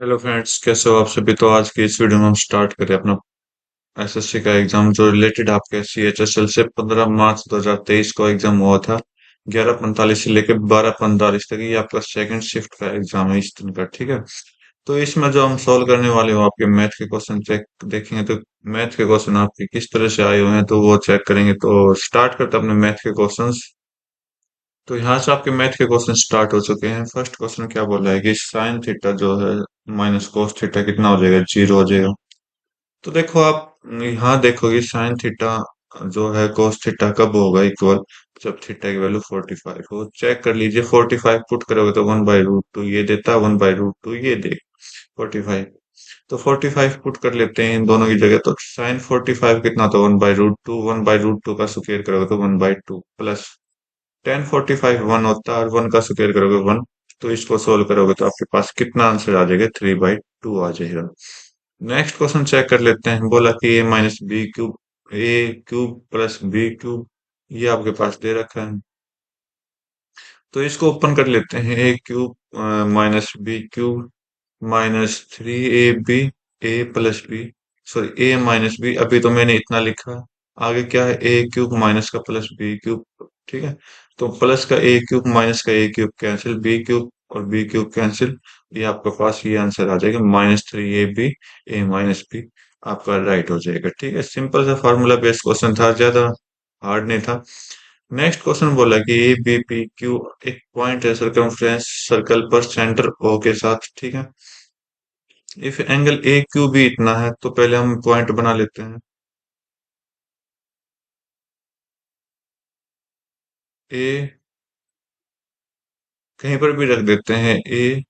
Hello friends, कैसे हो आप सभी। तो आज की इस वीडियो में हम स्टार्ट करें अपना एसएससी का एग्जाम जो रिलेटेड आपके सीएचएसएल से 15 मार्च 2023 को एग्जाम हुआ था। 11:45 से लेकर 12:45 तक ये आपका सेकंड शिफ्ट का एग्जाम है इस दिन का। ठीक है, तो इसमें जो हम सॉल्व करने वाले हो आपके मैथ के क्वेश्चन चेक देखेंगे तो मैथ के क्वेश्चन आपके किस तरह से आए हुए हैं तो वो चेक करेंगे। तो स्टार्ट करते हैं अपने मैथ के क्वेश्चन। तो यहाँ से आपके मैथ के क्वेश्चन स्टार्ट हो चुके हैं। फर्स्ट क्वेश्चन क्या बोला है कि साइन थीटा जो है माइनस कोस थीटा कितना हो जाएगा, 0 हो जाएगा। तो देखो आप यहाँ देखोगे साइन थीटा जो है कोस थीटा कब होगा इक्वल, जब थीटा की वैल्यू 45 हो। चेक कर लीजिए, 45 पुट करोगे तो 1/√2 ये देता है, 1/√2 ये दे 45। तो 45 पुट कर लेते हैं इन दोनों की जगह। तो साइन 45 कितना था, 1/√2। 1/√2 का स्क्वायर करोगे तो 1/2 प्लस टेन 45 1 होता है और 1 का स्क्वायर करोगे 1। तो इसको सोल्व करोगे तो आपके पास कितना आंसर आ जाएगा, 3/2 आ जाएगा। नेक्स्ट क्वेश्चन चेक कर लेते हैं। बोला कि ए माइनस बी क्यूब, ए क्यूब प्लस बी क्यूब, ये आपके पास दे रखा है। तो इसको ओपन कर लेते हैं। A cube minus B cube minus 3ab A plus B, sorry A minus B, अभी तो मैंने इतना लिखा। आगे क्या है, ए क्यूब माइनस का प्लस बी क्यूब। ठीक है, तो प्लस का ए क्यूब माइनस का A cube cancel, B cube और बी क्यूब कैंसिल। ये आपके पास ये आंसर आ जाएगा -3ab ए माइनस बी, आपका राइट हो जाएगा। ठीक है, सिंपल सा फार्मूला बेस्ड क्वेश्चन था, ज्यादा हार्ड नहीं था। नेक्स्ट क्वेश्चन बोला कि ए बी पी क्यू एक पॉइंट है सर्कमफ्रेंस सर्कल पर सेंटर ओ के साथ। ठीक है, इफ एंगल ए क्यू भी इतना है तो पहले हम पॉइंट बना लेते हैं। ए कहीं पर भी रख देते हैं, ए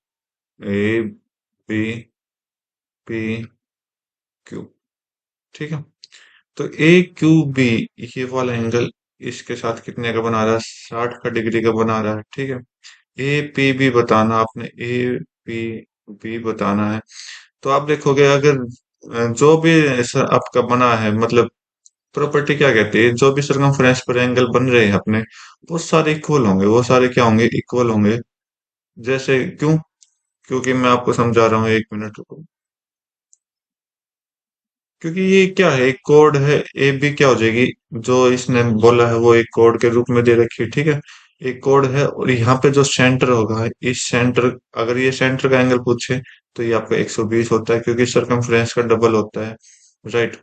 बी पी क्यू। ठीक है, तो ए क्यू बी ये वाला एंगल इसके साथ कितने का बना रहा है, 60 का डिग्री का बना रहा है। ठीक है, ए पी बी बताना आपने, ए पी बी बताना है। तो आप देखोगे अगर जो भी ऐसा आपका बना है, मतलब प्रॉपर्टी क्या कहती है, जो भी सरकमफ्रेंस पर एंगल बन रहे हैं अपने, वो सारे इक्वल होंगे, वो सारे क्या होंगे, इक्वल होंगे। जैसे क्यों, क्योंकि मैं आपको समझा रहा हूँ, 1 मिनट रुको। क्योंकि ये क्या है, एक कोड है। ए बी क्या हो जाएगी, जो इसने बोला है वो एक कोड के रूप में दे रखी है। ठीक है, एक कोड है और यहाँ पे जो सेंटर होगा, इस सेंटर, अगर ये सेंटर का एंगल पूछे तो ये आपका 120 होता है, क्योंकि सरकमफ्रेंस का डबल होता है। राइट,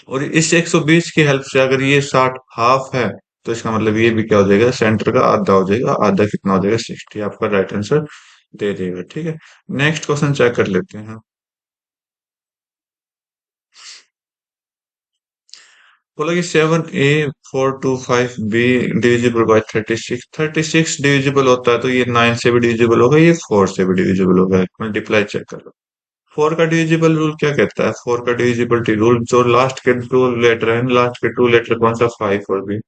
और इस 120 की हेल्प से अगर ये 60 हाफ है तो इसका मतलब ये भी क्या हो जाएगा, सेंटर का आधा हो जाएगा। आधा कितना हो जाएगा, 60, आपका राइट आंसर दे देगा। ठीक है, नेक्स्ट क्वेश्चन चेक कर लेते हैं। बोला कि 7a425b डिविजिबल बाय 36, 36 डिविजिबल होता है तो ये 9 से भी डिविजिबल होगा, ये 4 से भी डिविजिबल होगा। मल्टीप्लाई चेक कर लो। 4 का डिविजिबल रूल क्या कहता है, 4 का डिविजिबिलिटी रूल, जो लास्ट के दो लेटर है, लास्ट के टू लेटर कौन सा, 5 और बी।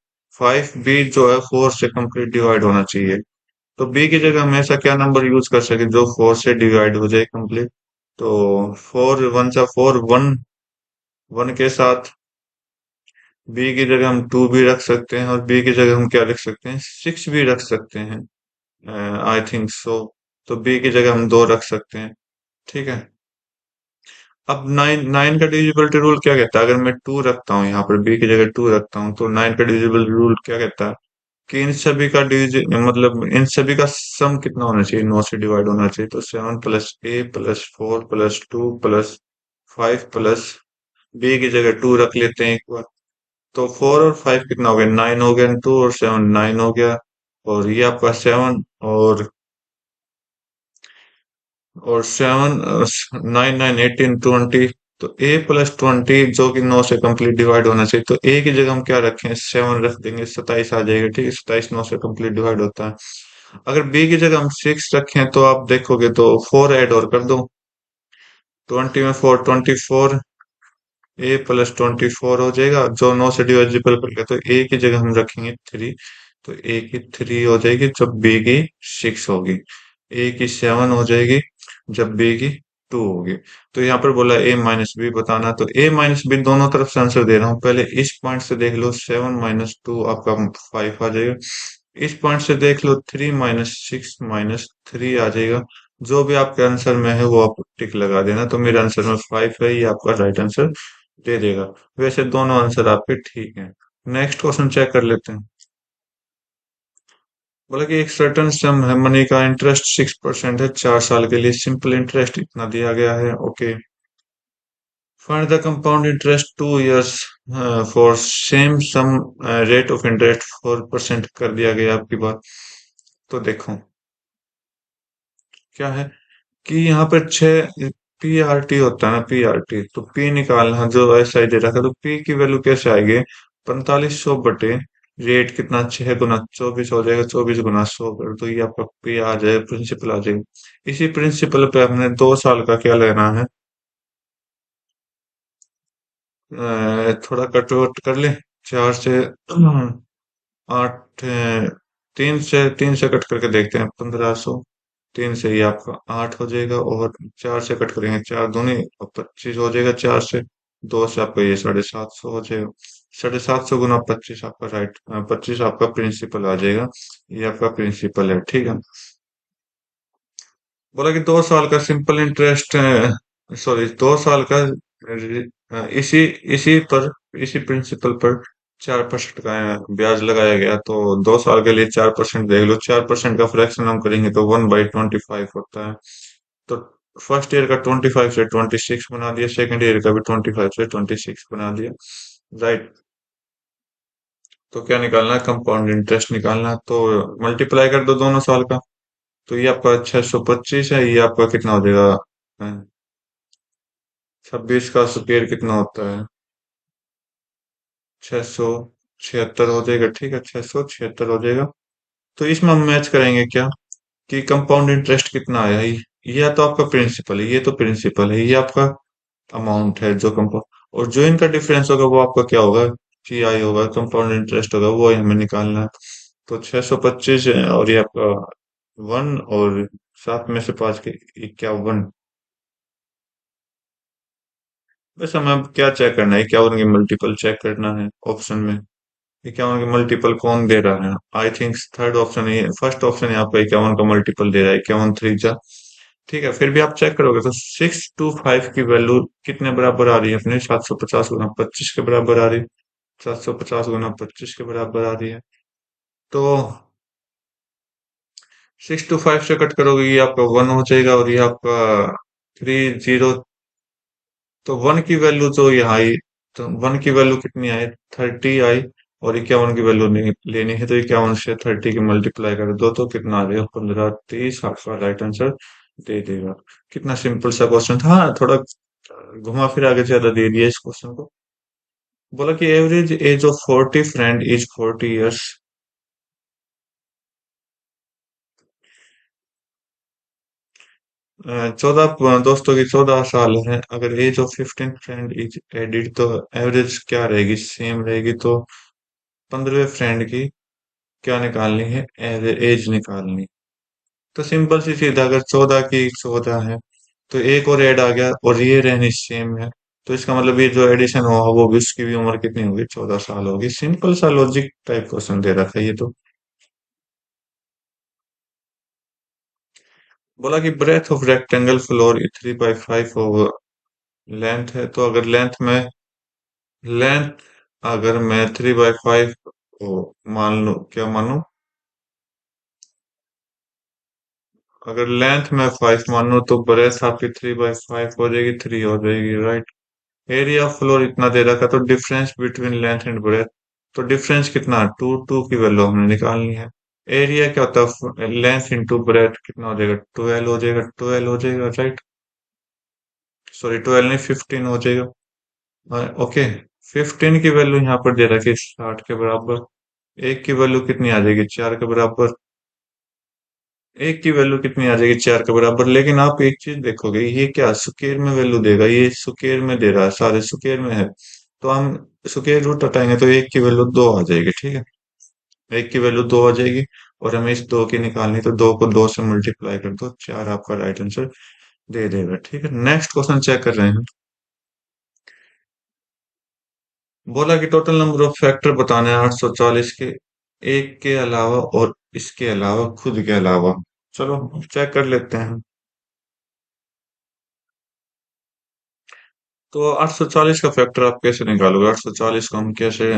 5b जो है 4 से कंप्लीट डिवाइड होना चाहिए। तो बी की जगह हमेशा क्या नंबर यूज कर सके जो 4 से डिवाइड हो जाए कंप्लीट। तो 4 1 सा 4, 1 1 के साथ बी की जगह हम 2 भी रख सकते हैं, और बी की जगह हम क्या रख सकते हैं, 6 भी रख सकते हैं, आई थिंक सो। तो बी की जगह हम 2 रख सकते हैं। ठीक है, अब 9 9 का डिविजिबिलिटी रूल क्या कहता है, अगर मैं 2 रखता हूँ यहाँ पर, बी की जगह 2 रखता हूँ, तो 9 का डिविजिबल रूल क्या कहता है कि इन सभी का डिविजि मतलब इन सभी का सम कितना होना चाहिए, 9 से डिवाइड होना चाहिए। तो 7 plus A plus 4 plus 2 plus 5 plus B की जगह 2 रख लेते हैं एक बार। तो 4 और 5 कितना हो गया, 9 हो गया, 2 और 7 9 हो गया। और ये आपका 7 और 7 9 9 18 20। तो a प्लस 20 जो कि 9 से कंप्लीट डिवाइड होना चाहिए, तो a की जगह हम क्या रखें, 7 रख देंगे, 27 आ जाएगा। ठीक है, 27 9 से कंप्लीट डिवाइड होता है। अगर b की जगह हम 6 रखें तो आप देखोगे तो 4 ऐड और कर दो, 20 में 4 24, ए प्लस 24 हो जाएगा, जो 9 से डिविजिबल कर गया। तो ए की जगह हम रखेंगे 3, तो ए की 3 हो जाएगी जब बी की 6 होगी। ए की 7 हो जाएगी जब बी की 2 होगी। तो यहाँ पर बोला ए माइनस बी बताना, तो ए माइनस बी दोनों तरफ से आंसर दे रहा हूँ। पहले इस पॉइंट से देख लो, 7 - 2 आपका 5 आ जाएगा। इस पॉइंट से देख लो, 3 - 6 - 3 आ जाएगा। जो भी आपके आंसर में है वो आप टिक लगा देना। तो मेरे आंसर में 5 है, ये आपका राइट आंसर दे देगा। वैसे दोनों आंसर आपके ठीक हैं। नेक्स्ट क्वेश्चन चेक कर लेते हैं। बोला कि एक सर्टन सम है मनी का इंटरेस्ट 6% है 4 साल के लिए, सिंपल इंटरेस्ट इतना दिया गया है। Okay, find the compound interest 2 years for same sum rate of interest 4% कर दिया गया आपकी बात। तो देखो क्या है कि यहाँ पर 6 पीआरटी होता है ना, पीआरटी, तो पी निकालना जो ऐसा ही दे रखा है, तो पी की वैल्यू कैसे आएगी? 4500 बटे रेट कितना, 6 गुना 24 हो जाएगा, 24 गुना 100 कर तो ये आपका पी आ जाएगा, प्रिंसिपल आ जाएगा। इसी प्रिंसिपल पे हमने 2 साल का क्या लेना है, थोड़ा कट वट कर ले। 4 से 8, 3 से कट करके देखते हैं, 1500। 3 से ही आपका 8 हो जाएगा, और 4 से कट करेंगे, 4 दूनी और 25 हो जाएगा। 4 से 2 से आपका ये 750 हो जाएगा। 750 गुना 25 आपका राइट, 25 आपका प्रिंसिपल आ जाएगा। ये आपका प्रिंसिपल है, ठीक है। बोला कि 2 साल का सिंपल इंटरेस्ट, सॉरी 2 साल का इसी इसी पर इसी प्रिंसिपल पर 4% का ब्याज लगाया गया। तो 2 साल के लिए 4% देख लो, 4% का फ्रैक्शन हम करेंगे तो 1/25 होता है। तो फर्स्ट ईयर का 25 से 26 बना दिया, सेकंड ईयर का भी 25 से 26 बना दिया, राइट। तो क्या निकालना है? कंपाउंड इंटरेस्ट निकालना है। तो मल्टीप्लाई कर दो दोनों साल का। तो ये आपका 625 है, ये आपका कितना हो जाएगा? 26 का स्क्वायर कितना होता है? 676 हो जाएगा, ठीक है, 676 हो जाएगा। तो इसमें हम मैच करेंगे क्या, कि कंपाउंड इंटरेस्ट कितना आया है। ये तो आपका प्रिंसिपल है, ये तो प्रिंसिपल है, ये आपका अमाउंट है जो कंपाउंड, और जो इनका डिफरेंस होगा वो आपका क्या होगा? जी आई होगा, कंपाउंड इंटरेस्ट होगा, वो हमें निकालना है। तो 625 है, और ये आपका 1, और 7 में से 5 के 51। वैसे हमें अब क्या चेक करना है? 51 की मल्टीपल चेक करना है ऑप्शन में। 51 की मल्टीपल कौन दे रहा है? आई थिंक थर्ड ऑप्शन है, फर्स्ट ऑप्शन है आपका 51 का मल्टीपल दे रहा है, 51 3 जा। ठीक है, फिर भी आप चेक करोगे तो 625 की वैल्यू कितने बराबर आ रही है अपने? 750 गुना 25 के बराबर आ रही है। 750 गुना 25 के बराबर आ रही है। तो 625 से कट करोगे, ये आपका 1 हो जाएगा, और ये आपका 30। तो 1 की वैल्यू तो यहाँ आई, तो 1 की वैल्यू कितनी आई? 30 आई। और 51 की वैल्यू नहीं लेनी है, तो 51 से 30 की मल्टीप्लाई कर दो तो कितना आ जाएगा? 15 30 आपका राइट आंसर दे देगा। कितना सिंपल सा क्वेश्चन था। हाँ, थोड़ा घुमा फिरा के ज्यादा दे दिया इस क्वेश्चन को। बोला कि average age of 40 friend is 40 years। 14 दोस्तों की 14 साल है। अगर age of 15 friend is added तो एवरेज क्या रहेगी? सेम रहेगी। तो 15वें फ्रेंड की क्या निकालनी है? एज निकालनी। तो सिंपल सी चीज, अगर 14 की 14 है तो एक और ऐड आ गया, और ये रहनी सेम है। तो इसका मतलब ये जो एडिशन हुआ वो भी, उसकी भी उम्र कितनी होगी? 14 साल होगी। सिंपल सा लॉजिक टाइप क्वेश्चन दे रखा है ये तो। बोला कि breadth of rectangle floor 3/5 length है। तो अगर लेंथ अगर मैं 3/5 मान लूं, क्या मानूं? अगर लेंथ में 5 मानो तो ब्रेथ आपकी 3/5 हो जाएगी, 3 हो जाएगी, राइट। एरिया ऑफ फ्लोर इतना दे रखा, तो difference between length and breadth, तो डिफरेंस कितना? 2 की वैल्यू हमने निकालनी है। एरिया क्या होता है? लेंथ इंटू ब्रेथ, कितना हो जाएगा? 12 हो जाएगा, 12 हो जाएगा, राइट। सॉरी 12 नहीं, 15 हो जाएगा। ओके, 15 की वैल्यू यहाँ पर दे रखी 60 के बराबर। एक की वैल्यू कितनी आ जाएगी? 4 के बराबर। एक की वैल्यू कितनी आ जाएगी? 4 के बराबर। लेकिन आप एक चीज देखोगे, ये क्या स्क्वायर में वैल्यू देगा? ये स्क्वायर में दे रहा है, सारे स्क्वायर में है। तो हम स्क्वायर रूट हटाएंगे तो एक की वैल्यू 2 आ जाएगी, ठीक है। एक की वैल्यू 2 आ जाएगी, और हमें इस 2 की निकालनी, तो 2 को 2 से मल्टीप्लाई कर दो, 4 आपका राइट आंसर दे देगा, ठीक है। नेक्स्ट क्वेश्चन चेक कर रहे हैं। बोला कि टोटल नंबर ऑफ फैक्टर बताने हैं 840 के, एक के अलावा और इसके अलावा, खुद के अलावा। चलो चेक कर लेते हैं। तो 840 का फैक्टर आप कैसे निकालोगे? 840 को हम कैसे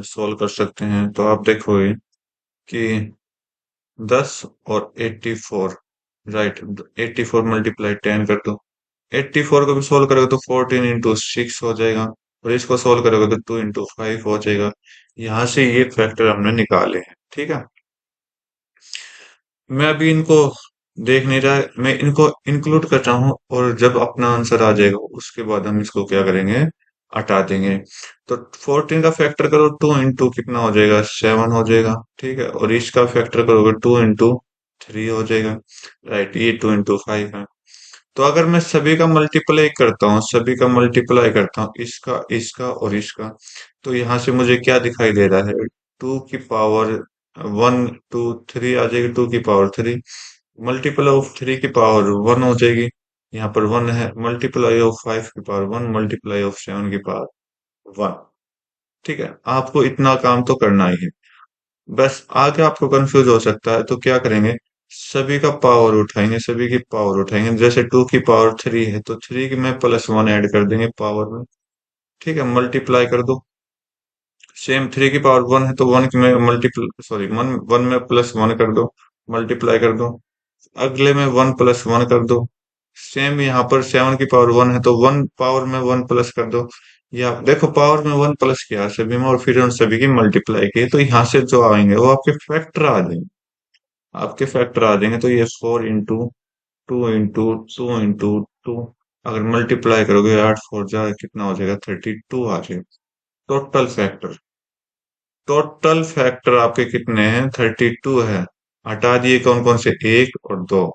सोल्व कर सकते हैं? तो आप देखोगे कि 10 और 84, राइट, 84 मल्टीप्लाई 10 कर दो। 84 को भी सोल्व करोगे तो 14 इंटू 6 हो जाएगा, और इसको सोल्व करोगे तो 2 इंटू 5 हो जाएगा। यहाँ से ये फैक्टर हमने निकाले हैं, ठीक है। मैं अभी इनको देख नहीं रहा, मैं इनको इंक्लूड कर रहा हूँ, और जब अपना आंसर आ जाएगा उसके बाद हम इसको क्या करेंगे, हटा देंगे। तो 14 का फैक्टर करो, 2 इंटू कितना हो जाएगा, 7 हो जाएगा, ठीक है। और इसका फैक्टर करोगे 2 इंटू 3 हो जाएगा, राइट, ये 2 इंटू 5 है। तो अगर मैं सभी का मल्टीप्लाई करता हूँ, सभी का मल्टीप्लाई करता हूँ, इसका इसका और इसका, तो यहाँ से मुझे क्या दिखाई दे रहा है, 2 की पावर 1, 2, 3 आ जाएगी, 2 की पावर 3, मल्टीपल ऑफ 3 की पावर 1 हो जाएगी, यहाँ पर 1 है, मल्टीप्लाई ऑफ 5 की पावर 1, मल्टीप्लाई ऑफ 7 की पावर 1। ठीक है, आपको इतना काम तो करना ही है। बस आगे आपको कंफ्यूज हो सकता है, तो क्या करेंगे, सभी का पावर उठाएंगे, सभी की पावर उठाएंगे। जैसे 2 की पावर 3 है तो 3 की में +1 ऐड कर देंगे पावर में, ठीक है, मल्टीप्लाई कर दो। सेम 3 की पावर 1 है तो 1 की में मल्टीप्ल सॉरी 1 में +1 कर दो, मल्टीप्लाई कर दो। अगले में 1 + 1 कर दो। सेम यहाँ पर 7 की पावर 1 है तो 1 पावर में 1 प्लस कर दो। या देखो, पावर में 1 प्लस किया सभी में, और फिर उन सभी की मल्टीप्लाई की, तो यहाँ से जो आएंगे वो आपके फैक्टर आ जाएंगे, आपके फैक्टर आ जाएंगे। तो ये 4 इंटू 2 इंटू 2 इंटू 2, अगर मल्टीप्लाई करोगे 8 4 जा कितना हो जाएगा, 32 आ जाएगा। टोटल फैक्टर, टोटल फैक्टर आपके कितने हैं, 32 है। हटा दिए कौन कौन से, 1 और 2,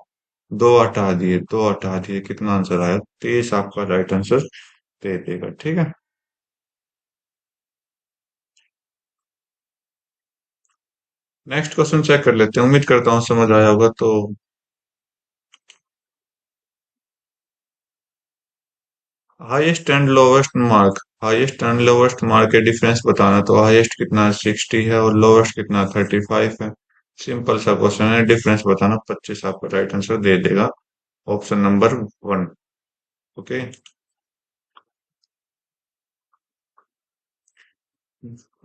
दो हटा दिए, दो हटा दिए, कितना आंसर आया, 23 आपका राइट आंसर दे देगा, ठीक है। नेक्स्ट क्वेश्चन चेक कर लेते हैं, उम्मीद करता हूँ समझ आया होगा। तो highest and lowest mark, highest and lowest mark के डिफरेंस बताना। तो हाईएस्ट कितना 60 है और लोवेस्ट कितना 35 है। सिंपल सा क्वेश्चन है, डिफरेंस बताना, 25 आपका राइट आंसर दे देगा, ऑप्शन नंबर 1। ओके,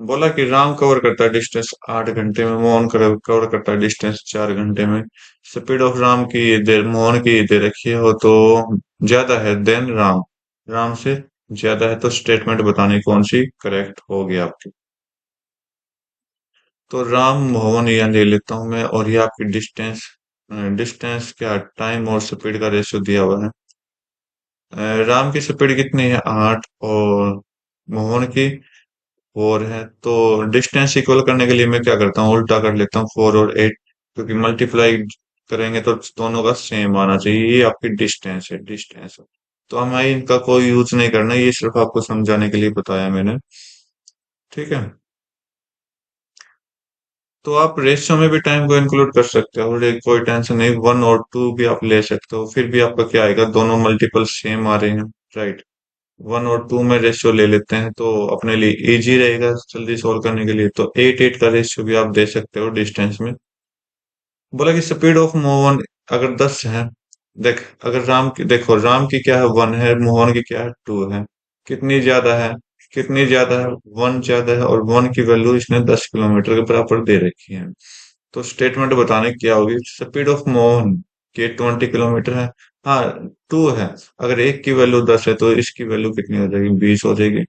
बोला कि राम कवर करता है डिस्टेंस 8 घंटे में, मोहन कवर करता है डिस्टेंस 4 घंटे में। स्पीड ऑफ राम की दे मोहन की दे रखी है, हो तो ज्यादा है देन राम, राम से ज्यादा है, तो स्टेटमेंट बताने कौन सी करेक्ट होगी आपकी। तो राम मोहन ये ले लेता हूँ मैं, और ये आपकी डिस्टेंस, डिस्टेंस क्या, टाइम और स्पीड का रेशियो दिया हुआ है। राम की स्पीड कितनी है, 8, और मोहन की 4 है। तो डिस्टेंस इक्वल करने के लिए मैं क्या करता हूँ, उल्टा कर लेता हूँ, 4 और 8, क्योंकि मल्टीप्लाई करेंगे तो दोनों का सेम आना चाहिए। ये आपकी डिस्टेंस है, डिस्टेंस है। तो हमें इनका कोई यूज नहीं करना, ये सिर्फ आपको समझाने के लिए बताया मैंने, ठीक है। तो आप रेशियो में भी टाइम को इंक्लूड कर सकते हो, और कोई टेंशन नहीं, 1 और 2 भी आप ले सकते हो, फिर भी आपका क्या आएगा, दोनों मल्टीपल सेम आ रहे हैं, राइट। 1 और 2 में रेशियो ले लेते हैं तो अपने लिए इजी रहेगा जल्दी सोल्व करने के लिए। तो 8 8 का रेशियो भी आप दे सकते हो डिस्टेंस में। बोला कि स्पीड ऑफ मोहन अगर 10 है, देख, अगर राम की देखो, राम की क्या है, 1 है, मोहन की क्या है, 2 है, कितनी ज्यादा है, कितनी ज्यादा है, 1 ज्यादा है, और 1 की वैल्यू इसने 10 किलोमीटर के बराबर दे रखी है। तो स्टेटमेंट बताने की क्या होगी, स्पीड ऑफ मोहन के 20 किलोमीटर है, हाँ 2 है, अगर एक की वैल्यू 10 है तो इसकी वैल्यू कितनी हो जाएगी, 20 हो जाएगी,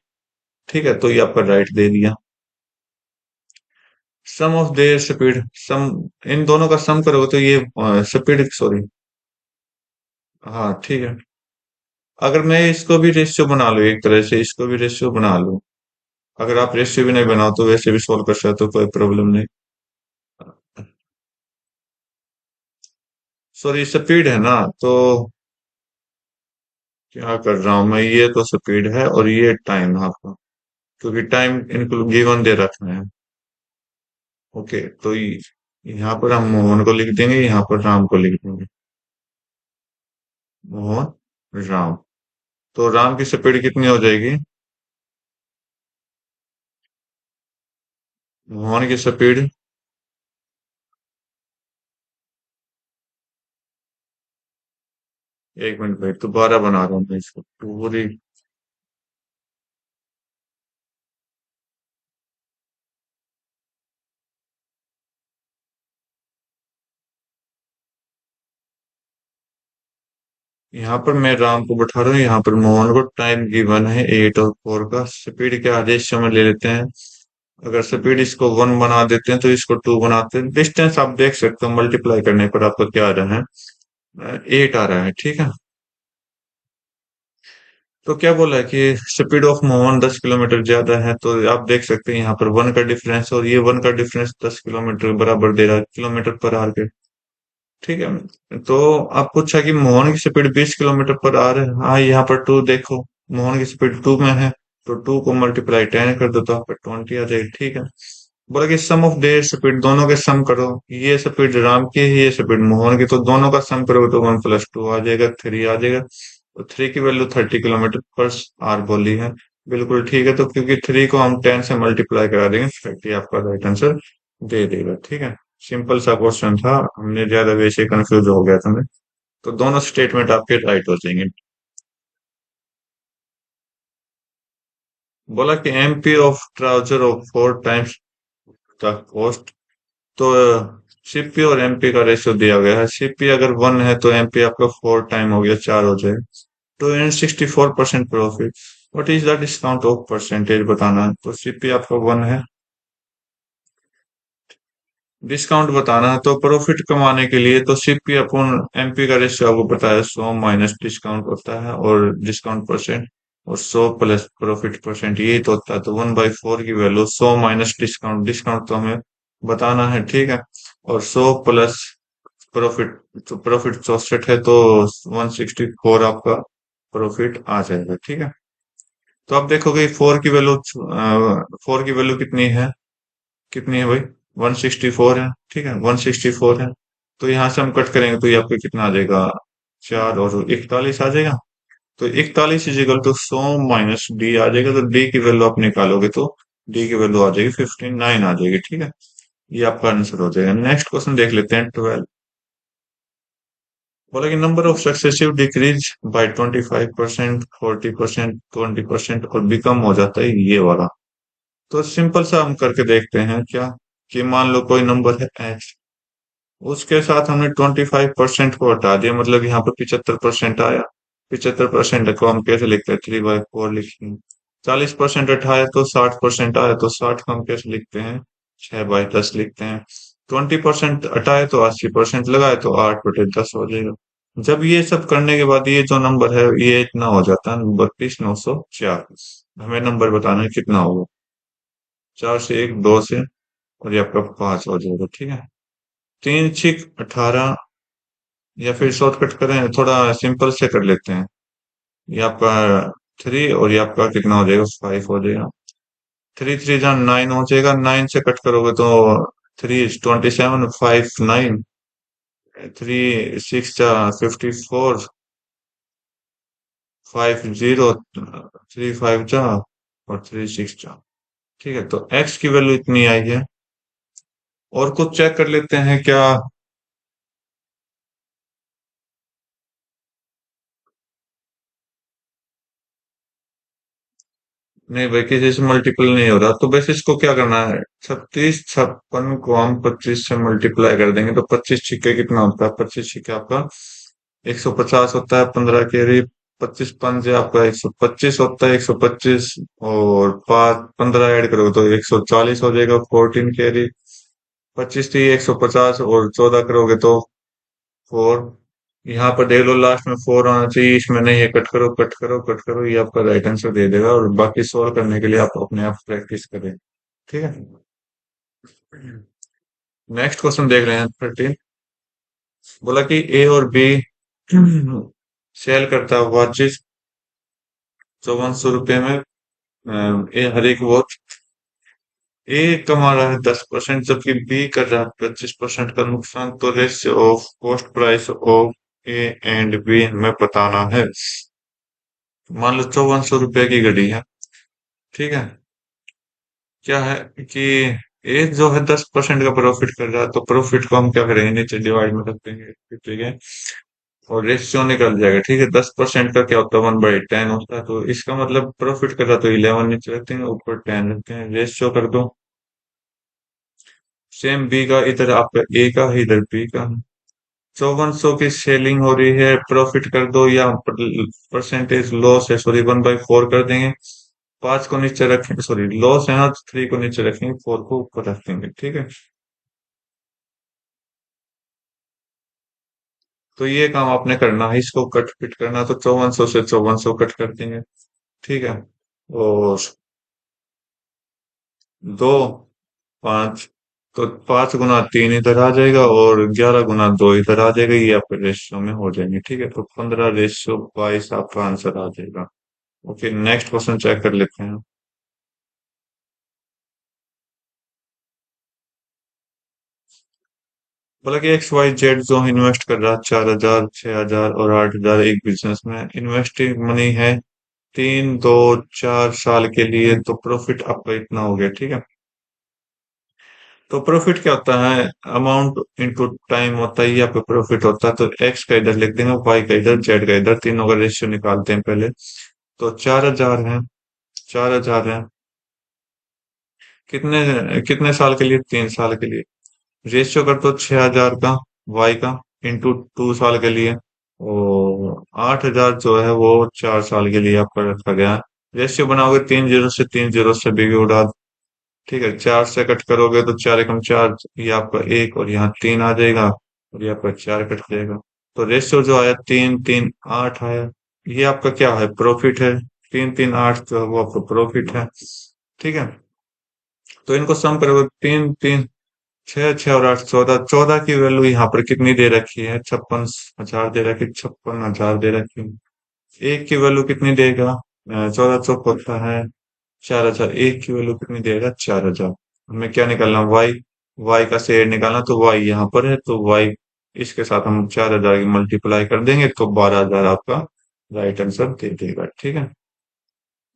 ठीक है। तो ये आपका राइट दे दिया। सम ऑफ देयर स्पीड, सम, इन दोनों का सम करोगे तो ये स्पीड, सॉरी, हाँ ठीक है। अगर मैं इसको भी रेशियो बना लूँ, एक तरह से इसको भी रेशियो बना लूँ, अगर आप रेशियो भी नहीं बनाओ तो वैसे भी सोल्व कर सकते हो, कोई प्रॉब्लम नहीं। सॉरी, स्पीड है ना, तो क्या कर रहा हूं मैं, ये तो स्पीड है और ये टाइम है आपका, क्योंकि टाइम इनको गिवन दे रखना है। ओके, तो यहाँ पर हम मोहन को लिख देंगे, यहाँ पर राम को लिख देंगे, मोहन राम। तो राम की स्पीड कितनी हो जाएगी, मोहन की स्पीड, 1 मिनट भाई, दोबारा बना रहा हूँ मैं इसको पूरी। यहाँ पर मैं राम को बैठा रहा हूँ, यहाँ पर मोहन को। टाइम गिवन है 8 और 4 का। स्पीड क्या रेशियो में ले लेते हैं। अगर स्पीड इसको 1 बना देते हैं तो इसको 2 बनाते हैं। डिस्टेंस आप देख सकते हो, मल्टीप्लाई करने पर आपका क्या आ रहा है, 8 आ रहा है, ठीक है। तो क्या बोला है कि स्पीड ऑफ मोहन 10 किलोमीटर ज्यादा है, तो आप देख सकते हैं यहाँ पर 1 का डिफरेंस, और ये 1 का डिफरेंस 10 किलोमीटर बराबर दे रहा है किलोमीटर पर आवर के। ठीक है, तो आप पूछा कि मोहन की स्पीड 20 किलोमीटर पर आवर है। हाँ, यहाँ पर 2 देखो, मोहन की स्पीड 2 में है, तो 2 को मल्टीप्लाई 10 कर दो तो आप पर 20 आ जाएगी, ठीक है। बोला कि सम ऑफ देयर स्पीड, दोनों के सम करो। ये स्पीड राम की है, ये स्पीड मोहन की, तो दोनों का सम करोगे तो 1 + 2 आ जाएगा, 3 आ जाएगा। तो 3 की वैल्यू 30 किलोमीटर पर आवर बोली है। बिल्कुल ठीक है, तो क्योंकि 3 को हम 10 से मल्टीप्लाई करा देंगे, फिर आपका राइट आंसर दे देगा, ठीक है। सिंपल सा क्वेश्चन था, हमने ज्यादा वैसे कंफ्यूज हो गया था मैं। तो दोनों स्टेटमेंट आपके राइट हो जाएंगे। बोला कि MP of trouser of 4 times the cost. तो सीपी और एमपी का रेशियो दिया गया है। सीपी अगर 1 है तो एमपी आपका 4 टाइम हो गया, 4 हो जाए। तो इन 64% profit. What is the discount of percentage बताना है। तो सीपी आपका 1 है, डिस्काउंट बताना है, तो प्रॉफिट कमाने के लिए तो सीपी अपॉन एमपी का रेशियो आपको पता है, 100 माइनस डिस्काउंट होता है और डिस्काउंट परसेंट, और 100 प्लस प्रॉफिट परसेंट, यही तो होता है। तो 1/4 की वैल्यू 100 माइनस डिस्काउंट, डिस्काउंट तो हमें बताना है, ठीक है। और 100 प्लस प्रॉफिट, तो प्रॉफिट 64 है, तो 164 आपका प्रॉफिट आ जाएगा, ठीक है। तो आप देखोगे 4 की वैल्यू कितनी है, कितनी है भाई, 164 है, ठीक है, 164 है। तो यहाँ से हम कट करेंगे तो ये आपको कितना आ जाएगा, 4 और 41 आ जाएगा। तो 41 इजिकल टू 100 माइनस डी आ जाएगा, तो डी की वैल्यू आप निकालोगे तो डी की वैल्यू आ जाएगी 59 आ जाएगी, ठीक है। ये आपका आंसर हो जाएगा। नेक्स्ट क्वेश्चन देख लेते हैं, 12। बोला कि number of successive decrease by 25%, 40%, 20% और बिकम हो जाता है ये वाला। तो सिंपल सा हम करके देखते हैं क्या, कि मान लो कोई नंबर है x, उसके साथ हमने 25% को हटा दिया, मतलब यहाँ पर 75% आया। 75% को हम कैसे लिखते हैं, 3/4 लिखेंगे। 40% हटाया तो 60% आया, तो 60 को हम कैसे लिखते हैं, 6/10 लिखते हैं। 20% हटाए तो 80% लगाए तो 8/10 हो जाएगा। जब ये सब करने के बाद ये जो नंबर है ये इतना हो जाता है, 32,904। हमें नंबर बताना है कितना होगा। 4 से 1, 2 से, और ये आपका 5 हो जाएगा, ठीक है। 3×6 = 18, या फिर शॉर्टकट करें, थोड़ा सिंपल से कर लेते हैं। ये आपका 3, और ये आपका कितना हो जाएगा, 5 हो जाएगा। 3×3 = 9 हो जाएगा, 9 से कट करोगे तो 3 × 27, 5 9, 3 6 × 54, 5 0, 3 5 और 3 6। ठीक है, तो x की वैल्यू इतनी आई है। और कुछ चेक कर लेते हैं क्या। नहीं भाई, किसी से मल्टीपल नहीं हो रहा, तो बस इसको क्या करना है, 36 56 को हम 25 से मल्टीप्लाई कर देंगे, तो 25 छिक्के कितना होता है, 25 छिक्के आपका 150 होता है, 15 कैरी। 25 पंजे आपका 125 होता है, 125, और 5 15 ऐड करोगे तो 140 हो जाएगा, 14 कैरी। 25 थी 150, और 14 करोगे तो 4। यहाँ पर देख लो लास्ट में 4 आना चाहिए, इसमें नहीं है, कट करो कट करो कट करो, ये आपका राइट आंसर दे देगा। और बाकी सॉल्व करने के लिए आप अपने आप प्रैक्टिस करें, ठीक है। नेक्स्ट क्वेश्चन देख रहे हैं, 13। बोला कि ए और बी सेल करता है वॉचेस 5400 रुपये में। ए हर एक वॉच, ए कमा रहा है 10%, जबकि बी कर रहा है 25% का नुकसान। तो ratio of cost price of A and B हमें बताना है। मान लो 5400 रुपये की घड़ी है, ठीक है। क्या है कि एक जो है 10% का प्रॉफिट कर रहा है, तो प्रॉफिट को हम क्या करेंगे, नीचे डिवाइड में रख देंगे, ठीक है। और रेशियो निकल जाएगा, ठीक है। 10% का क्या होता है, 1/10 होता है, तो इसका मतलब प्रॉफिट कर रहा तो 11 नीचे रखते हैं, ऊपर 10 रखते हैं, रेशियो कर दो। सेम बी का, इधर आपका ए का है, इधर बी का है। 5400 की सेलिंग हो रही है, प्रॉफिट कर दो या परसेंटेज लॉस है, सॉरी 1/4 कर देंगे। 5 को नीचे रखेंगे, सॉरी लॉस है ना, तो 3 को नीचे रखेंगे, 4 को ऊपर रख देंगे, ठीक है। तो ये काम आपने करना है, इसको कट फिट करना, तो 5400 से 5400 कट कर देंगे, ठीक है। और दो, 5, तो 5 गुना 3 इधर आ जाएगा और 11 गुना 2 इधर आ जाएगा, ये आपके रेशियो में हो जाएंगे, ठीक है। तो 15/22 आपका आंसर आ जाएगा। ओके, नेक्स्ट क्वेश्चन चेक कर लेते हैं। बोला कि XYZ जो इन्वेस्ट कर रहा है 4,000, 6,000 और 8,000 एक बिजनेस में, इन्वेस्टिंग मनी है 3, 2, 4 साल के लिए, तो प्रॉफिट आपका इतना हो गया, ठीक है। तो प्रॉफिट क्या होता है, अमाउंट इनटू टाइम होता है, ये आपका प्रॉफिट होता है। तो एक्स का इधर लिख देंगे, वाई का इधर, जेड का इधर, तीनों का रेशियो निकालते हैं पहले। तो 4,000 है, 4,000 है, कितने कितने साल के लिए, 3 साल के लिए। रेशियो कर दो 6,000 का, वाई का, इंटू 2 साल के लिए। और 8,000 जो है वो 4 साल के लिए आपका रखा गया है। रेशियो बनाओगे 3 जीरो से, 3 जीरो से भी उड़ा, ठीक है। 4 से कट करोगे तो 4 एकम 4, ये आपका 1 और यहाँ 3 आ जाएगा, और ये आपका 4 कट जाएगा। तो रेशियो जो आया 3, 3, 8 आया, ये आपका क्या है, प्रॉफिट है। 3, 3, 8 जो है वो आपका प्रॉफिट है, ठीक है। तो इनको सम करोगे, 3, 3, 6, 6 और 8, 14, 14 की वैल्यू यहाँ पर कितनी दे रखी है, 56,000 दे रखी, 56,000 दे रखी। एक की वैल्यू कितनी देगा, 14 चौक होता है 4,000, एक की वैल्यू कितनी देगा, 4,000। हमें क्या निकालना, वाई, वाई का शेयर निकालना, तो वाई यहाँ पर है, तो वाई इसके साथ हम 4,000 की मल्टीप्लाई कर देंगे, तो 12,000 आपका राइट आंसर दे देगा, ठीक है।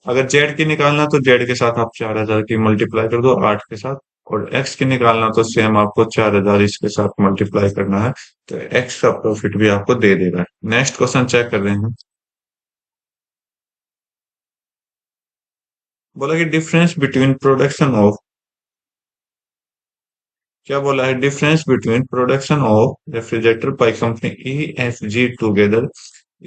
अगर जेड की निकालना तो जेड के साथ आप 4,000 की मल्टीप्लाई कर दो 8 के साथ। और एक्स की निकालना तो सेम आपको 4,000 इसके साथ मल्टीप्लाई करना है, तो एक्स का प्रॉफिट भी आपको दे देगा। नेक्स्ट क्वेश्चन चेक कर रहे हैं। बोला कि डिफरेंस बिटवीन प्रोडक्शन ऑफ, क्या बोला है, difference between production of refrigerator by company EFG together,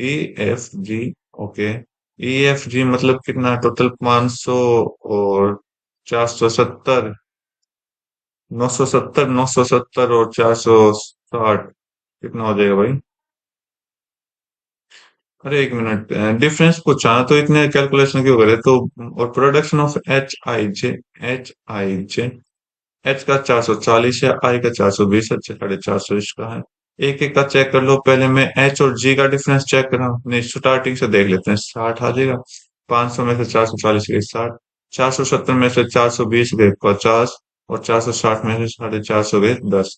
EFG, okay. EFG मतलब कितना, टोटल 500 और 470, 970, 970 और 460, कितना हो जाएगा भाई। अरे एक मिनट, डिफरेंस पूछा तो इतने कैलकुलेशन क्यों करे, तो और production of HIJ, HIJ, H का 440 है, आई का 420 है, 450 इसका है। एक एक का चेक कर लो, पहले मैं एच और जी का डिफरेंस चेक करा, नहीं स्टार्टिंग से देख लेते हैं, 60 आ जाएगा। 500 में से 440 गए 60, 470 में से 420 गए 50, और 460 में से 450 गए 10।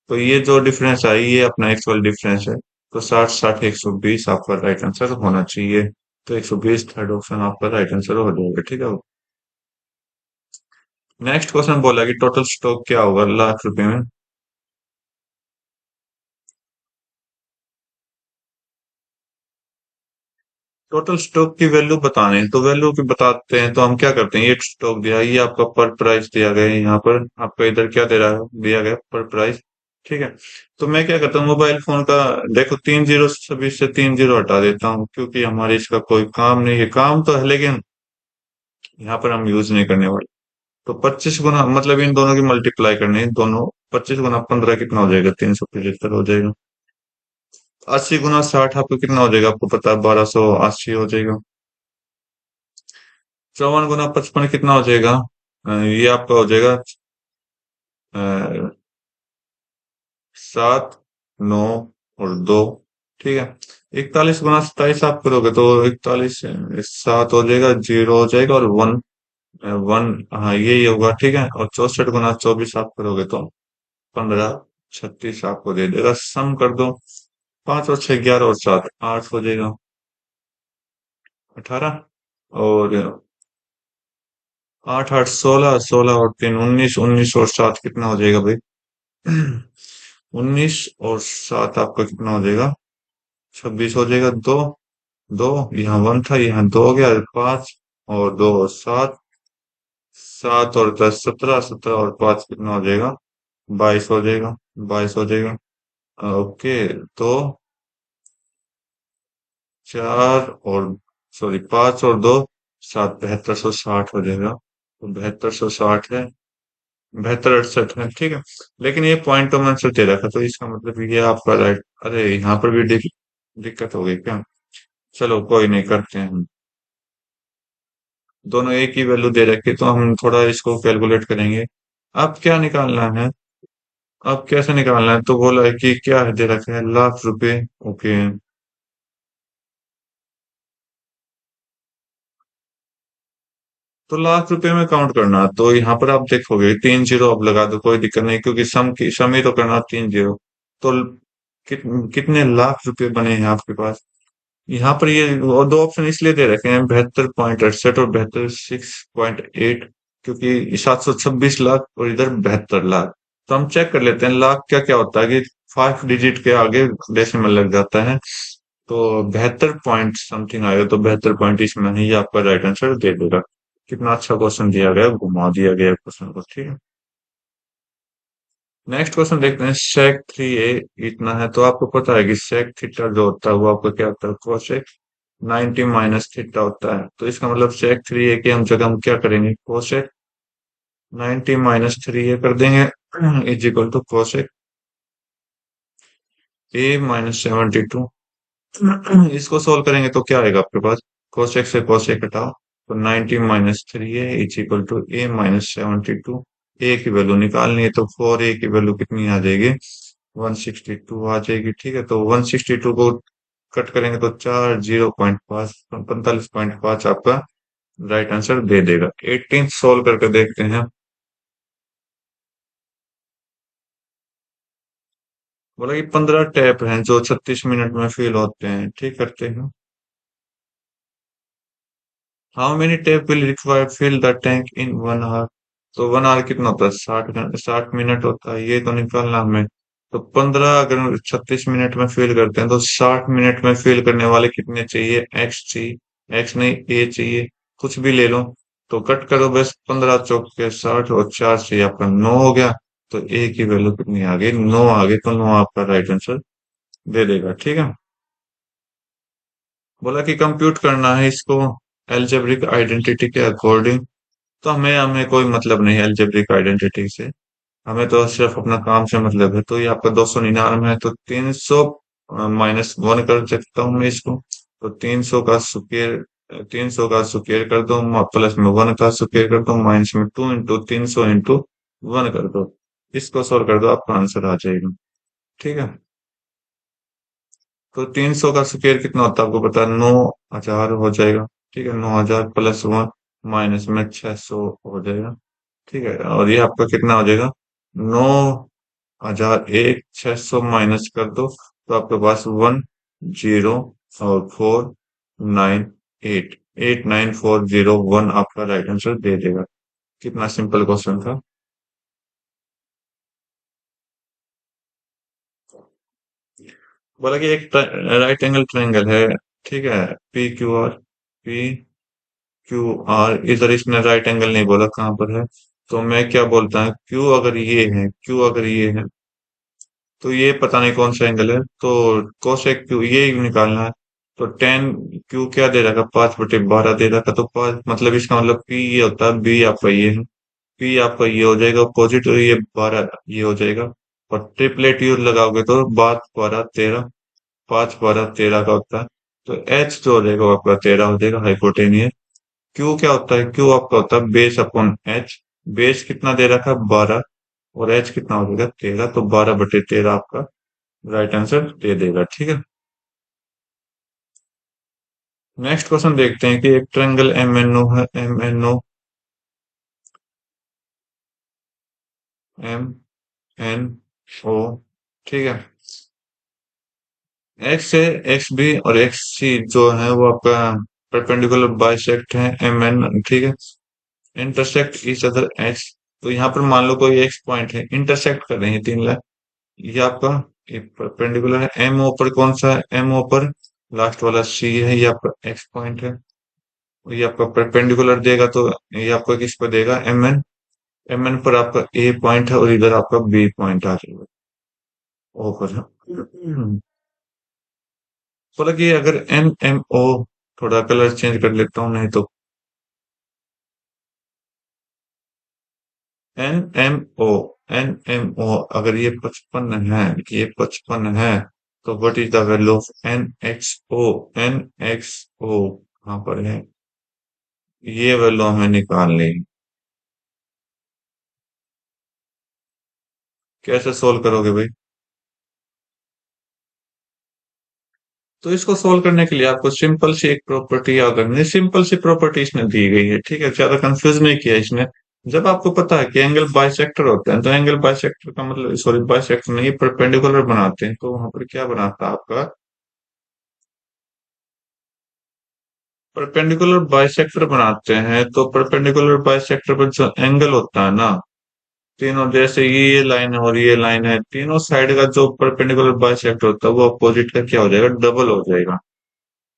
तो ये जो डिफरेंस है ये अपना एक्चुअल डिफरेंस है। तो 60, 60, 120 आपका राइट आंसर होना चाहिए। तो 120 थर्ड ऑप्शन आपका राइट आंसर हो जाएगा, ठीक है। नेक्स्ट क्वेश्चन बोला कि टोटल स्टॉक क्या होगा लाख रुपए में। टोटल स्टॉक की वैल्यू बताने हैं, तो वैल्यू की बताते हैं, तो हम क्या करते हैं, ये स्टॉक दिया, ये आपका पर प्राइस दिया गया है, यहाँ पर आपका इधर क्या दे रहा है, दिया गया पर प्राइस, ठीक है। तो मैं क्या करता हूँ, मोबाइल फोन का देखो 3 जीरो से 20 से 3 जीरो हटा देता हूँ, क्योंकि हमारे इसका कोई काम नहीं है, काम तो है लेकिन यहाँ पर हम यूज नहीं करने वाले। तो 25 गुना मतलब इन दोनों की मल्टीप्लाई करनी है, दोनों 25 गुना 15 कितना हो जाएगा, 375 हो जाएगा। 80 गुना 60 आपको कितना हो जाएगा, आपको पता है 1280 हो जाएगा। 54 गुना 55 कितना हो जाएगा, ये आपका हो जाएगा 7, 9 और 2, ठीक है। 41 गुना 27 आप करोगे तो 41, 7 हो जाएगा, 0 हो जाएगा, और वन, वन, हाँ यही होगा, ठीक है। और 64 गुना 24 आप करोगे तो 15, 36 आपको दे देगा। सम कर दो, 5 और 6, 11 और 7, 8 हो जाएगा, 18, और 8, 8, 16, 16 और 3, 19, 19 और 7 कितना हो जाएगा भाई, 19 और 7 आपका कितना हो जाएगा, 26 हो जाएगा। दो, दो, यहाँ 1 था, यहाँ 2 हो गया, 5 और 2, 7, 7 और 10, 17, 17 और 5 कितना हो जाएगा, 22 हो जाएगा, 22 हो जाएगा। ओके, तो चार और सॉरी 5 और 2 7, 7260 हो जाएगा। तो 7260 है, 7268 है, ठीक है। लेकिन ये पॉइंट तो मैंने दे रखा, तो इसका मतलब ये आपका राइट। अरे यहाँ पर भी दिक्कत हो गई क्या? चलो कोई नहीं, करते हैं हम। दोनों एक ही वैल्यू दे रखी, तो हम थोड़ा इसको कैलकुलेट करेंगे। अब क्या निकालना है? अब कैसे निकालना है? तो बोला है कि क्या है, दे रखा है लाख रुपए। ओके, तो लाख रुपए में काउंट करना, तो यहाँ पर आप देखोगे 3 जीरो अब लगा दो, कोई दिक्कत नहीं, क्योंकि सम ही तो करना 3 जीरो। तो कित, कितने लाख रुपए बने हैं आपके पास? यहाँ पर ये और दो ऑप्शन इसलिए दे रखे हैं, 72.68 और 72.6.8, क्योंकि 726 लाख और इधर 72 लाख। तो हम चेक कर लेते हैं लाख क्या क्या होता है, कि 5 डिजिट के आगे डेसिमल लग जाता है। तो 72 पॉइंट समथिंग आएगा, तो 72 पॉइंट इसमें ही आपका राइट आंसर दे देगा। कितना अच्छा क्वेश्चन दिया गया, घुमा दिया गया क्वेश्चन को, ठीक है। नेक्स्ट क्वेश्चन देखते हैं, sec 3a इतना है, तो आपको पता है कि sec थीटा जो होता है वो आपका क्या होता है, cosec 90 - थीटा होता है। तो इसका मतलब sec 3a की हम जगह हम क्या करेंगे, cosec 90 - 3a कर देंगे is equal to cosec a - 72। इसको सोल्व करेंगे तो क्या आएगा आपके पास, cosec से cosec हटाओ, तो 90 - 3a is equal to a - 72। A की वैल्यू निकालनी है, तो 4a की वैल्यू कितनी आ जाएगी, 162 आ जाएगी, ठीक है। तो 162 को कट करेंगे तो 40.5 45.5 आपका राइट आंसर दे देगा। 18 सोल्व करके देखते हैं। बोला कि 15 टैप हैं जो 36 मिनट में फिल होते हैं, ठीक करते हैं। How many tap will require fill the tank in 1 hour? तो 1 आवर कितना होता है, 60 मिनट होता है, ये तो निकालना हमें। तो 15 अगर 36 मिनट में फिल करते हैं, तो 60 मिनट में फिल करने वाले कितने चाहिए, एक्स चाहिए, एक्स नहीं ए चाहिए, कुछ भी ले लो। तो कट करो बस, 15 चौक के 60 और 4 चाहिए आपका 9 हो गया। तो ए की वैल्यू कितनी आ गई, 9 आ गई, तो 9 आपका राइट आंसर दे देगा, ठीक है। बोला कि कंप्यूट करना है इसको एल्जेब्रिक आइडेंटिटी के अकॉर्डिंग। तो हमें हमें कोई मतलब नहीं एल्जेब्रिक आइडेंटिटी से, हमें तो सिर्फ अपना काम से मतलब है। तो ये आपका 299 है, तो 300 - 1 कर सकता हूँ मैं इसको। तो 300 का स्क्वायर कर दो, प्लस में 1 का स्क्वायर कर दो, माइनस में 2 × 300 × 1 कर दो। इसको सोल्व कर दो, आपका आंसर आ जाएगा, ठीक है। तो 300 का स्क्वायर कितना होता है आपको पता है, 9,000 हो जाएगा, ठीक है। 9,000 प्लस 1 माइनस में 600 हो जाएगा, ठीक है। और ये आपका कितना हो जाएगा, 9,001, 600 माइनस कर दो, तो आपके पास 10 और 498, 89401 आपका राइट आंसर दे देगा। कितना सिंपल क्वेश्चन था। बोला कि एक राइट एंगल ट्रायंगल है, ठीक है, पी क्यू आर, इधर इसने राइट एंगल नहीं बोला कहाँ पर है। तो मैं क्या बोलता है, क्यू अगर ये है, तो ये पता नहीं कौन सा एंगल है, तो कोसेक क्यू ये निकालना है। तो 10 क्यू क्या दे रखा, 5/12 दे रखा, तो 5 मतलब इसका मतलब पी ये होता है, बी आपका ये है, पी आपका ये हो जाएगा अपोजिट, और ये 12 ये हो जाएगा। और ट्रिपलेट यू लगाओगे तो 5 12 13, 5 12 13 का होता है। तो एच जो हो जाएगा वो आपका 13 हो जाएगा, हाइपोटेनियस। क्यू क्या होता है, क्यू आपका होता है बेस अपॉन एच। बेस कितना दे रखा है, 12, और एच कितना हो जाएगा, 13, तो 12/13 आपका राइट आंसर दे देगा, ठीक है। नेक्स्ट क्वेश्चन देखते हैं कि एक ट्रायंगल एम एन ओ, ठीक है। एक्स है, एक्स बी और एक्स सी जो है वो आपका परपेंडिकुलर बाइसेक्ट है एम एन, ठीक है, इंटरसेक्ट ईच अदर एक्स। तो यहाँ पर मान लो कोई एक्स पॉइंट है, इंटरसेक्ट कर रहे हैं 3 लाइन, ये आपका परपेंडिकुलर है। एम ओ पर कौन सा है, एम ओ पर लास्ट वाला सी है, ये आपका एक्स पॉइंट है। ये आपका परपेंडिकुलर देगा, तो ये आपको किस पर देगा, एम एन। एम एन पर आपका ए पॉइंट है और इधर आपका बी पॉइंट आ जाएगा, ओ पर है। बोला कि अगर एन एम ओ, थोड़ा कलर चेंज कर लेता हूँ नहीं तो N M O, N M O, अगर ये 55 है, ये 55 है, तो what is the value of N X O? N X O कहाँ पर है? ये वैल्यू हमें निकालनी है। कैसे सोल्व करोगे भाई? तो इसको सोल्व करने के लिए आपको सिंपल सी एक प्रॉपर्टी याद रखनी है। सिंपल सी प्रॉपर्टी इसमें दी गई है, ठीक है, ज्यादा कंफ्यूज नहीं किया इसमें। जब आपको पता है कि एंगल बाइसेक्टर होते हैं, तो एंगल बाइसेक्टर का मतलब, सॉरी बाइसेक्टर नहीं, परपेंडिकुलर बनाते हैं, तो वहां पर क्या बनाता है आपका? परपेंडिकुलर बाइसेक्टर बनाते हैं, तो परपेंडिकुलर बाइसेक्टर पर जो एंगल होता है ना, तीनों, जैसे ये लाइन है और ये लाइन है, तीनों साइड का जो परपेंडिकुलर बाइसेक्टर होता है वो अपोजिट का क्या हो जाएगा? डबल हो जाएगा।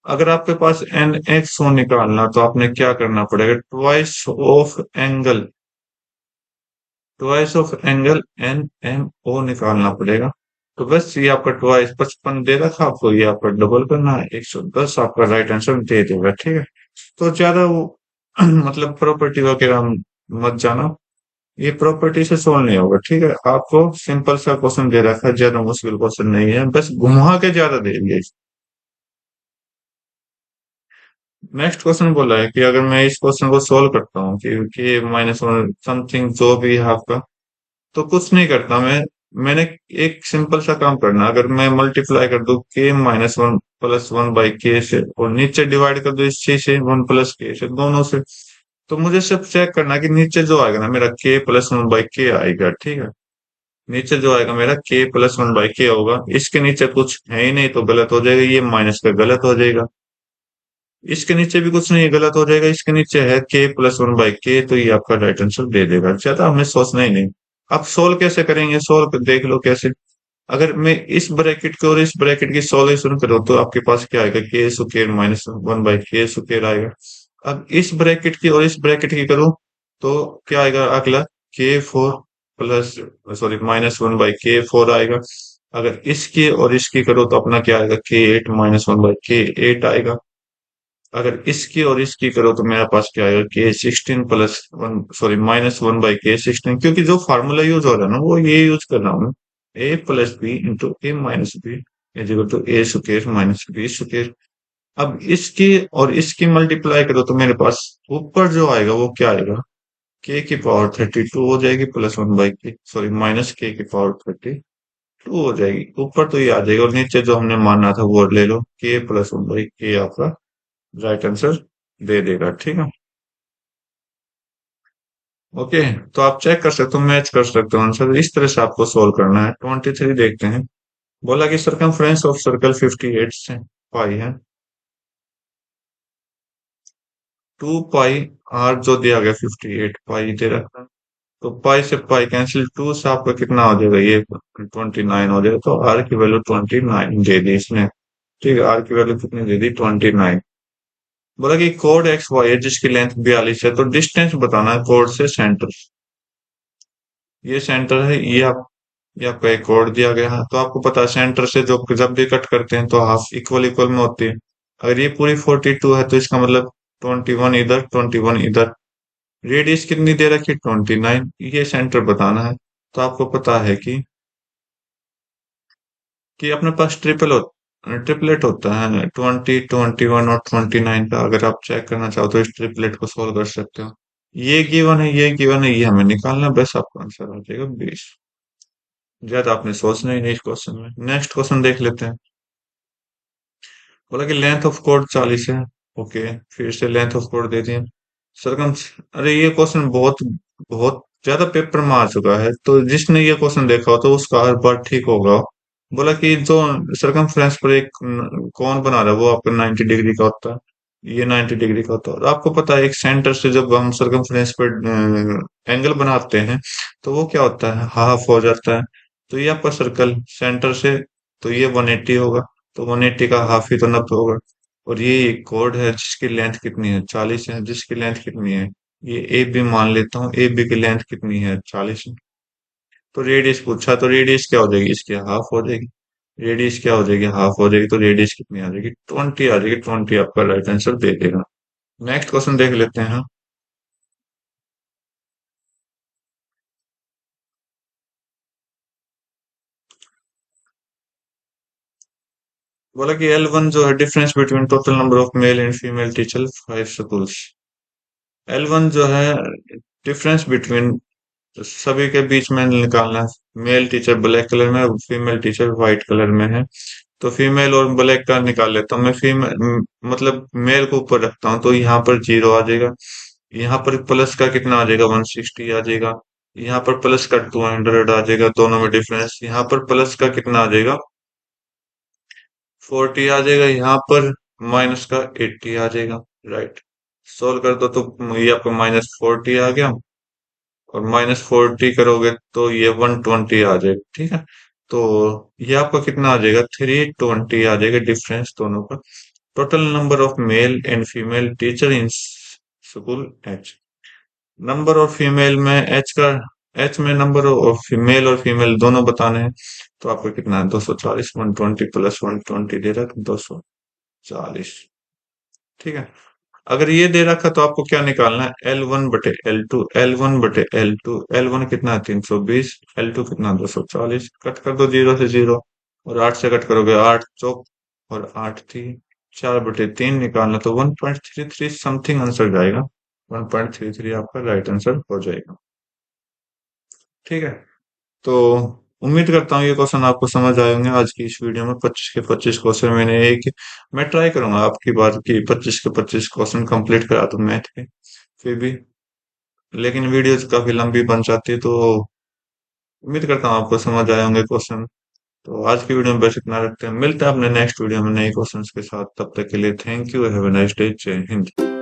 अगर आपके पास एन एक्स हो निकालना, तो आपने क्या करना पड़ेगा? Twice of angle N M O निकालना पड़ेगा। तो बस ये आपका ट्वाइस 55 दे रखा आपको, ये आपका डबल करना है, 110 आपका राइट आंसर दे देगा, ठीक है। तो ज्यादा वो मतलब प्रॉपर्टी वगैरह मत जाना, ये प्रॉपर्टी से सोल्व नहीं होगा, ठीक है। आपको सिंपल सा क्वेश्चन दे रखा है, ज्यादा मुश्किल क्वेश्चन नहीं है, बस घुमा के ज्यादा दे दिया। नेक्स्ट क्वेश्चन बोला है कि अगर मैं इस क्वेश्चन को सोल्व करता हूँ कि -1 समथिंग जो भी है आपका, तो कुछ नहीं करता मैं। मैंने एक सिंपल सा काम करना है। अगर मैं मल्टीप्लाई कर दूं k-1 प्लस 1/k से, और नीचे डिवाइड कर दूं इस चीज से 1 + k से, दोनों से, तो मुझे सिर्फ चेक करना है कि नीचे जो आएगा ना मेरा k+1/k आएगा, ठीक है। नीचे जो आएगा मेरा k+1/k होगा, इसके नीचे कुछ है ही नहीं तो गलत हो जाएगा, ये माइनस का गलत हो जाएगा। इसके नीचे भी कुछ नहीं है, गलत हो जाएगा, इसके नीचे है k+1/k, तो ये आपका राइट आंसर दे देगा, ज्यादा हमें सोचना ही नहीं। अब सोल्व कैसे करेंगे? सोल्व देख लो कैसे। अगर मैं इस ब्रैकेट को और इस ब्रैकेट की सॉल्यूशन करूँ, तो आपके पास क्या आएगा? k² - 1/k² आएगा। अब इस ब्रैकेट की और इस ब्रैकेट की करूँ, तो क्या आएगा अगला? k4 प्लस, सॉरी -1/k4 आएगा। अगर इसकी और इसकी करो, तो अपना क्या आएगा? k8 - 1/k8 आएगा। अगर इसकी और इसकी करो, तो मेरे पास क्या आएगा? k16 + 1, सॉरी -1/k16, क्योंकि जो फार्मूला यूज हो रहा है ना, वो ये यूज कर रहा हूँ, a + b × a - b is equal to a² - b²। अब इसकी और इसकी मल्टीप्लाई करो, तो मेरे पास ऊपर जो आएगा वो क्या आएगा? k⁻32 हो जाएगी, +1/k, सॉरी -k⁻32 हो जाएगी। ऊपर तो ये आ जाएगा, और नीचे जो हमने माना था वो ले लो, k+1/k आपका राइट आंसर दे देगा, ठीक है। ओके, तो आप चेक कर सकते हो, मैच कर सकते हो आंसर, इस तरह से आपको सोल्व करना है। 23 देखते हैं। बोला कि सरकमफ्रेंस ऑफ सर्कल 58 से पाई है, 2 पाई आर जो दिया गया 58 पाई दे रखा है, तो पाई से पाई कैंसिल, 2 से आपका कितना हो जाएगा? ये 29 हो जाएगा, तो आर की वैल्यू 29 दे दी इसने, ठीक है। आर की वैल्यू कितनी दे दी? 29। बोला कि कोड एक्स वाई है जिसकी लेंथ 42 है, तो डिस्टेंस बताना है कोड से सेंटर। ये सेंटर है, ये आपका एक कोड दिया गया है, तो आपको पता है सेंटर से जो जब भी कट करते हैं तो हाफ इक्वल इक्वल में होती है। अगर ये पूरी 42 है, तो इसका मतलब 21 इधर, 21 इधर। रेडियस कितनी दे रखी है? 29। ये सेंटर बताना है। तो आपको पता है कि अपने पास ट्रिपलेट होता है 20, 21 और 29 का। अगर आप चेक करना चाहो तो इस ट्रिपलेट को सोल्व कर सकते हो। ये गिवन है, ये गिवन है, ये हमें निकालना है, बस आपका आंसर आ जाएगा 20। ज्यादा आपने सोचना ही नहीं इस क्वेश्चन में। नेक्स्ट क्वेश्चन देख लेते हैं। बोला कि लेंथ ऑफ कोड 40 है। ओके, फिर से लेंथ ऑफ कोड दे दिए। सरकम, अरे ये क्वेश्चन बहुत बहुत ज्यादा पेपर में आ चुका है, तो जिसने ये क्वेश्चन देखा हो तो उसका हर बार ठीक होगा। बोला कि जो सरकमफ्रेंस पर एक कौन बना रहा है, वो आपका 90 डिग्री का होता है। ये 90 डिग्री का होता है, और आपको पता है एक सेंटर से जब हम सरकमफ्रेंस पर एंगल बनाते हैं, तो वो क्या होता है? हाफ हो जाता है। तो ये आपका सर्कल सेंटर से, तो ये 180 होगा, तो 180 का हाफ ही तो 90 होगा। और ये एक कोड है जिसकी लेंथ कितनी है? 40 है, जिसकी लेंथ कितनी है? ये ए बी मान लेता हूँ, ए बी की लेंथ कितनी है? 40 है। तो रेडियस पूछा, तो रेडियस क्या हो जाएगी? इसकी हाफ हो जाएगी। रेडियस क्या हो जाएगी, हाफ हो जाएगी, तो रेडियस कितनी आ जाएगी, 20 आ जाएगी। 20 आपका राइट आंसर दे देगा। नेक्स्ट क्वेश्चन देख लेते हैं। बोला कि L1 जो है difference between total number of male and female teacher 5 schools. L1 जो है डिफरेंस बिटवीन सभी के बीच में निकालना है। मेल टीचर ब्लैक कलर में, फीमेल टीचर व्हाइट कलर में है। तो फीमेल और ब्लैक का निकाल लेता हूँ मैं। फीमेल मतलब मेल को ऊपर रखता हूँ, तो यहाँ पर 0 आ जाएगा। यहाँ पर प्लस का कितना आ जाएगा, 160 आ जाएगा। यहाँ पर प्लस का 200 आ जाएगा, दोनों में डिफरेंस। यहाँ पर प्लस का कितना आ जाएगा, 40 आ जाएगा। यहाँ पर माइनस का 80 आ जाएगा। राइट। सोल्व कर दो तो ये आपका -40 आ गया, और -40 करोगे तो ये 120 आ जाएगा। ठीक है। तो ये आपका कितना आ जाएगा, 320 आ जाएगा डिफरेंस दोनों का। Total number of male and female teacher in school H. Number of female में एच का, एच में नंबर ऑफ फीमेल और फीमेल दोनों बताने हैं। तो आपका कितना है, 240। 120 प्लस 120 दे रहा है, 240। ठीक है। अगर ये दे रखा तो आपको क्या निकालना है, L1/L2। L1 कितना है, 320। L2 कितना, 240। कट कर दो 0 से 0, और 8 से कट करोगे 8 चौक, और 8 3, 4/3 निकालना, तो 1.33 समथिंग आंसर जाएगा। 1.33 आपका राइट आंसर हो जाएगा। ठीक है। तो उम्मीद करता हूँ ये क्वेश्चन आपको समझ आए होंगे। आज की इस वीडियो में 25 के 25 क्वेश्चन मैंने एक, मैं ट्राई करूंगा आपकी बार की 25 के 25 क्वेश्चन कंप्लीट करा दूं मैथ के। फिर भी लेकिन वीडियोज काफी लंबी बन जाती है, तो उम्मीद करता हूँ आपको समझ आए होंगे क्वेश्चन। तो आज की वीडियो में बस इतना रखते हैं, मिलते हैं अपने नेक्स्ट वीडियो में नए क्वेश्चन के साथ। तब तक के लिए thank you, have a nice day, जय हिंद।